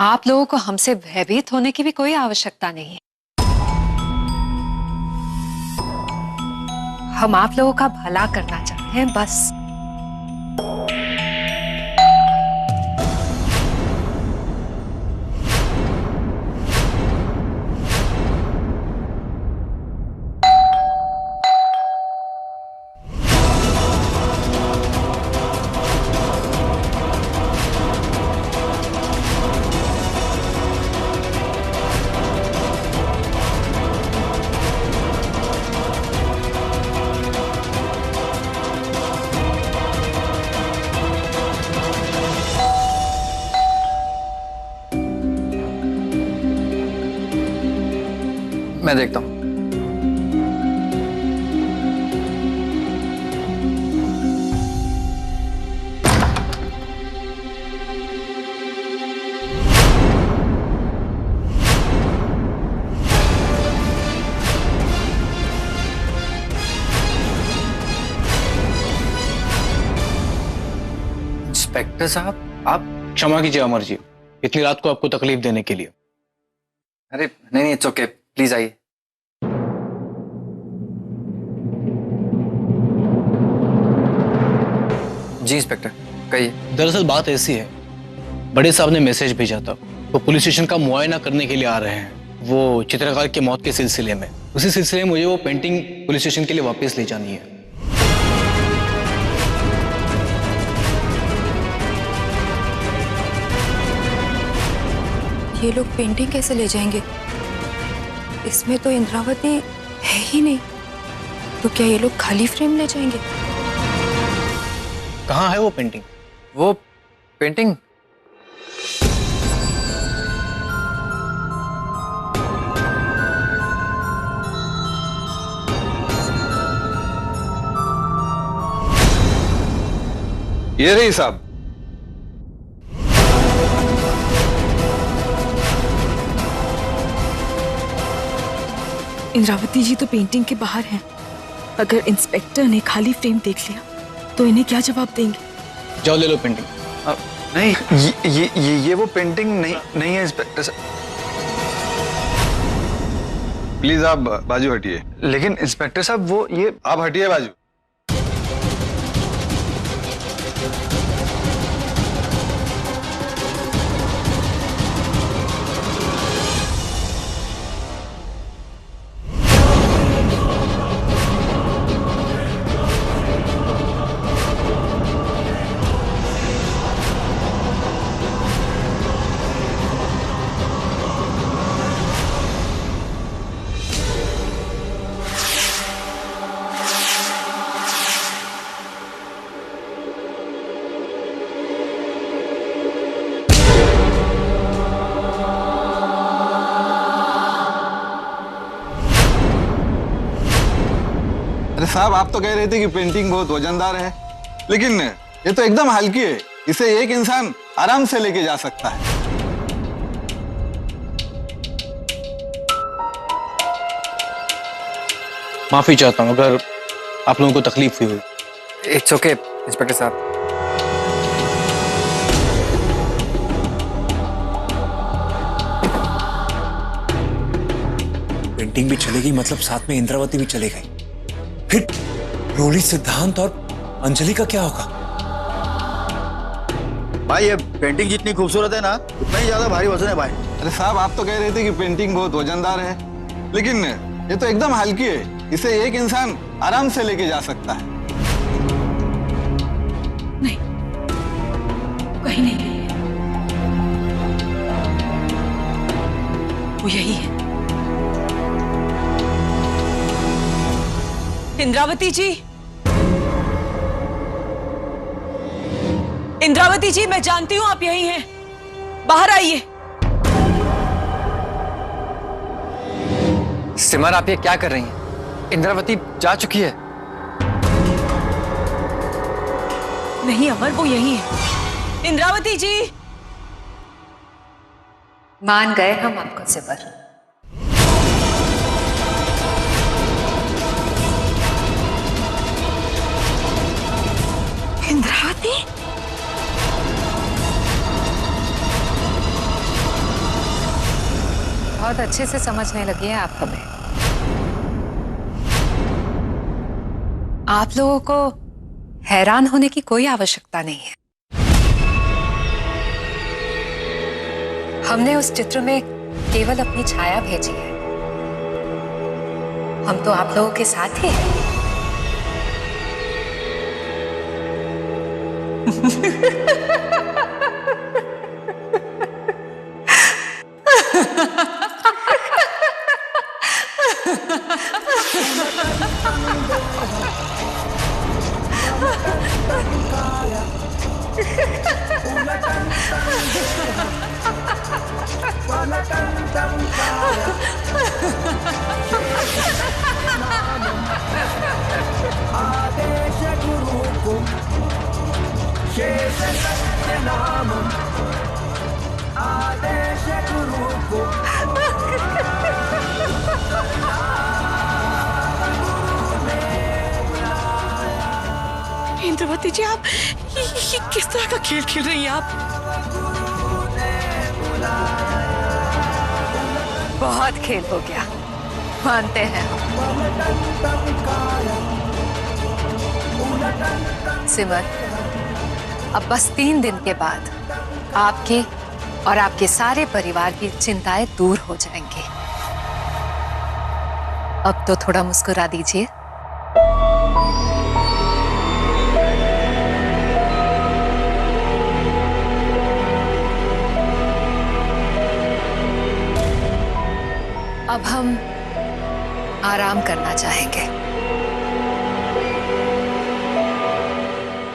आप लोगों को हमसे भयभीत होने की भी कोई आवश्यकता नहीं है। हम आप लोगों का भला करना चाहते हैं बस। मैं देखता हूँ। इंस्पेक्टर साहब, आप? क्षमा कीजिए अमर जी, इतनी रात को आपको तकलीफ देने के लिए। अरे नहीं नहीं, इट्स ओके, प्लीज आइए। जी इंस्पेक्टर, कहिए। दरअसल बात ऐसी है, बड़े साहब ने मैसेज भेजा था, वो पुलिस स्टेशन का मुआयना करने के लिए आ रहे हैं, वो चित्रकार की मौत के सिलसिले में। उसी सिलसिले में मुझे वो पेंटिंग पुलिस स्टेशन के लिए वापस ले जानी है। ये लोग पेंटिंग कैसे ले जाएंगे? इसमें तो इंद्रावती है ही नहीं, तो क्या ये लोग खाली फ्रेम ले जाएंगे? कहाँ है वो पेंटिंग? वो पेंटिंग ये रही साहब। इंद्रावती जी तो पेंटिंग के बाहर हैं। अगर इंस्पेक्टर ने खाली फ्रेम देख लिया तो इन्हें क्या जवाब देंगे? जाओ ले लो पेंटिंग। नहीं, ये वो पेंटिंग नहीं है इंस्पेक्टर साहब। प्लीज आप बाजू हटिए। लेकिन इंस्पेक्टर साहब वो ये आप हटिए बाजू। अरे साहब, आप तो कह रहे थे कि पेंटिंग बहुत वजनदार है, लेकिन ये तो एकदम हल्की है। इसे एक इंसान आराम से लेके जा सकता है। माफी चाहता हूँ अगर आप लोगों को तकलीफ हुई। इट्स ओके इंस्पेक्टर साहब। पेंटिंग भी चलेगी, मतलब साथ में इंद्रावती भी चले गई। फिर रोली, सिद्धांत और अंजलि का क्या होगा? भाई ये पेंटिंग जितनी खूबसूरत है ना, उतना ही ज्यादा भारी वजन है भाई। अरे साहब, आप तो कह रहे थे कि पेंटिंग बहुत वजनदार है, लेकिन ये तो एकदम हल्की है। इसे एक इंसान आराम से लेके जा सकता है। नहीं, कहीं नहीं गई है। वो यही है। इंद्रावती जी, इंद्रावती जी, मैं जानती हूं आप यही हैं। बाहर आइए। सिमर, आप ये क्या कर रही हैं? इंद्रावती जा चुकी है। नहीं अमर, वो यही है। इंद्रावती जी। मान गए हम आपको सिमर। इंद्रावती? बहुत अच्छे से समझने लगी हैं आप हमें। आप लोगों को हैरान होने की कोई आवश्यकता नहीं है। हमने उस चित्र में केवल अपनी छाया भेजी है। हम तो आप लोगों के साथ ही हैं। इंद्रवती जी, आप ये किस तरह का खेल खेल रही हैं आप? बहुत खेल हो गया, मानते हैं हम। सिमर, अब बस 3 दिन के बाद आपकी और आपके सारे परिवार की चिंताएं दूर हो जाएंगी। अब तो थोड़ा मुस्कुरा दीजिए। अब हम आराम करना चाहेंगे।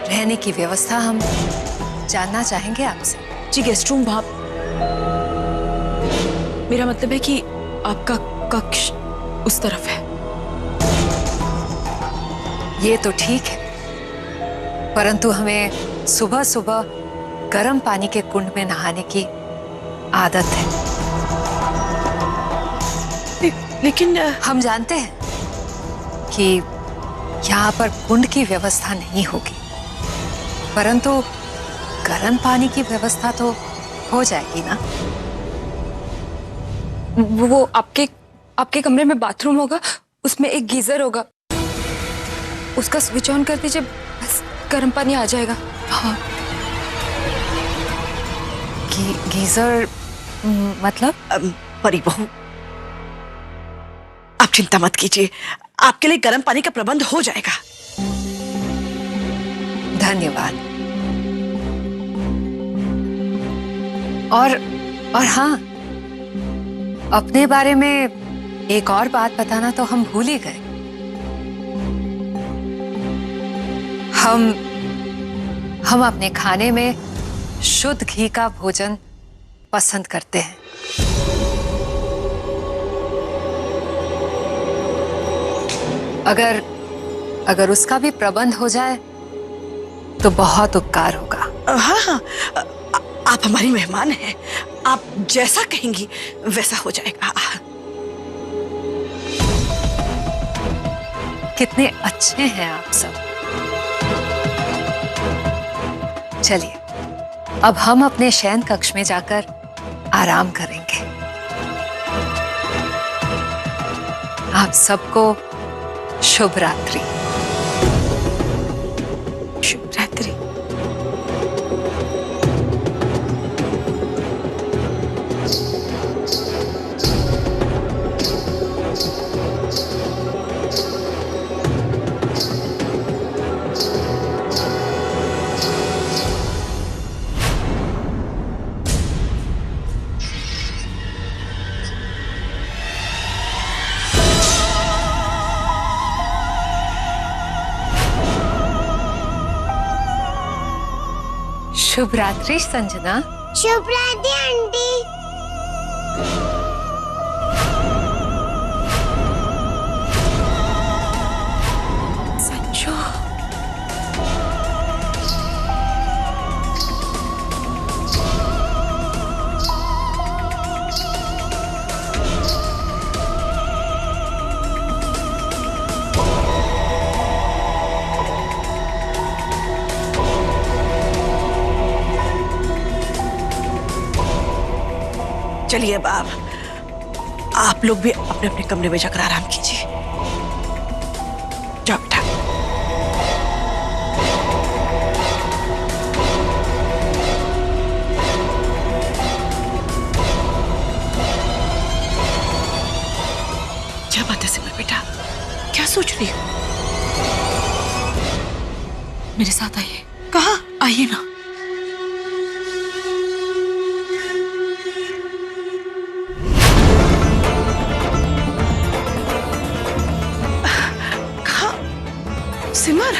रहने की व्यवस्था हम जानना चाहेंगे आपसे। जी, गेस्ट रूम वहां। मेरा मतलब है कि आपका कक्ष उस तरफ है। ये तो ठीक है, परंतु हमें सुबह सुबह गर्म पानी के कुंड में नहाने की आदत है। लेकिन हम जानते हैं कि यहाँ पर कुंड की व्यवस्था नहीं होगी, परंतु गर्म पानी की व्यवस्था तो हो जाएगी ना? वो आपके कमरे में बाथरूम होगा, उसमें एक गीजर होगा, उसका स्विच ऑन कर दीजिए, बस गर्म पानी आ जाएगा। हाँ। गीजर मतलब? परी बहू, आप चिंता मत कीजिए, आपके लिए गर्म पानी का प्रबंध हो जाएगा। धन्यवाद। और हाँ, अपने बारे में एक और बात बताना तो हम भूल ही गए। हम अपने खाने में शुद्ध घी का भोजन पसंद करते हैं। अगर उसका भी प्रबंध हो जाए तो बहुत उपकार होगा। हाँ हाँ, आप हमारी मेहमान हैं, आप जैसा कहेंगी वैसा हो जाएगा। कितने अच्छे हैं आप सब। चलिए, अब हम अपने शयन कक्ष में जाकर आराम करेंगे। आप सबको शुभ रात्रि। शुभ रात्रि। शुभ रात्रि संजना। शुभ रात्रि आंटी। संजू, चलिए अब आप आप लोग भी अपने अपने कमरे में जाकर आराम कीजिए। जाओ बेटा। क्या बात है सिमर बेटा, क्या सोच रही हो? मेरे साथ आइए। कहाँ? आइए ना। कहाँ? सिमर,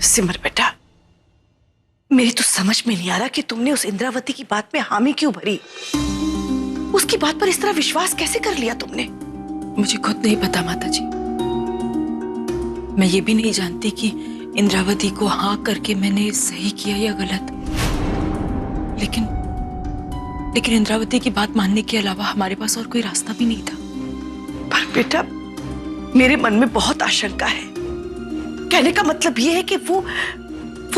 सिमर बेटा, मेरी तो समझ में नहीं आ रहा कि तुमने उस इंद्रावती की बात में हामी क्यों भरी। उसकी बात पर इस तरह विश्वास कैसे कर लिया तुमने? मुझे खुद नहीं पता माता जी। मैं ये भी नहीं जानती कि इंद्रावती को हाँ करके मैंने सही किया या गलत। लेकिन इंद्रावती की बात मानने के अलावा हमारे पास और कोई रास्ता भी नहीं था। पर बेटा, मेरे मन में बहुत आशंका है। कहने का मतलब यह है कि वो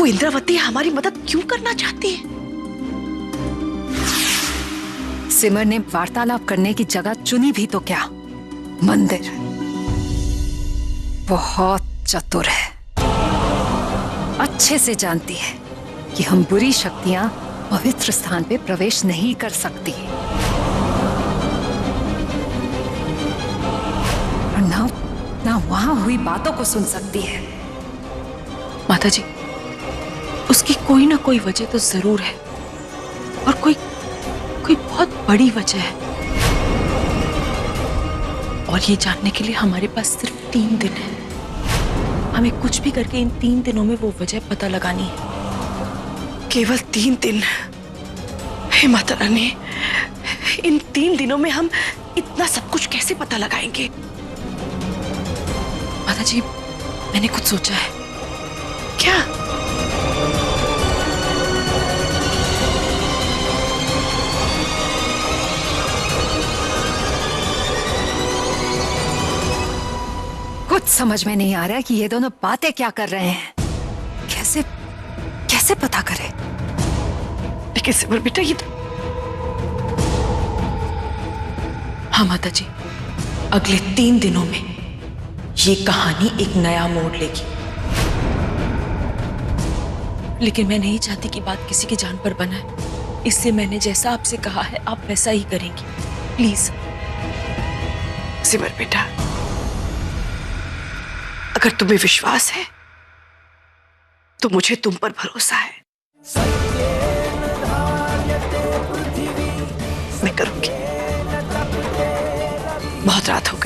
इंद्रावती हमारी मदद क्यों करना चाहती है? सिमर ने वार्तालाप करने की जगह चुनी भी तो क्या, मंदिर। बहुत चतुर है, अच्छे से जानती है कि हम बुरी शक्तियां पवित्र स्थान पे प्रवेश नहीं कर सकती और ना वहां हुई बातों को सुन सकती है। माता जी, उसकी कोई ना कोई वजह तो जरूर है, और कोई बहुत बड़ी वजह है। और ये जानने के लिए हमारे पास सिर्फ 3 दिन है। हमें कुछ भी करके इन 3 दिनों में वो वजह पता लगानी है। केवल 3 दिन? हे माता रानी, इन 3 दिनों में हम इतना सब कुछ कैसे पता लगाएंगे? माता जी, मैंने कुछ सोचा है। क्या? कुछ समझ में नहीं आ रहा है कि ये दोनों बातें क्या कर रहे हैं। कैसे पता करें? लेकिन सिमर बेटा, ये तो... हाँ माता जी, अगले 3 दिनों में ये कहानी एक नया मोड़ लेगी। लेकिन मैं नहीं चाहती कि बात किसी की जान पर बनाए, इसलिए मैंने जैसा आपसे कहा है आप वैसा ही करेंगी, प्लीज। सिमर बेटा, अगर तुम्हें विश्वास है तो मुझे तुम पर भरोसा है। मैं करूंगी। बहुत रात हो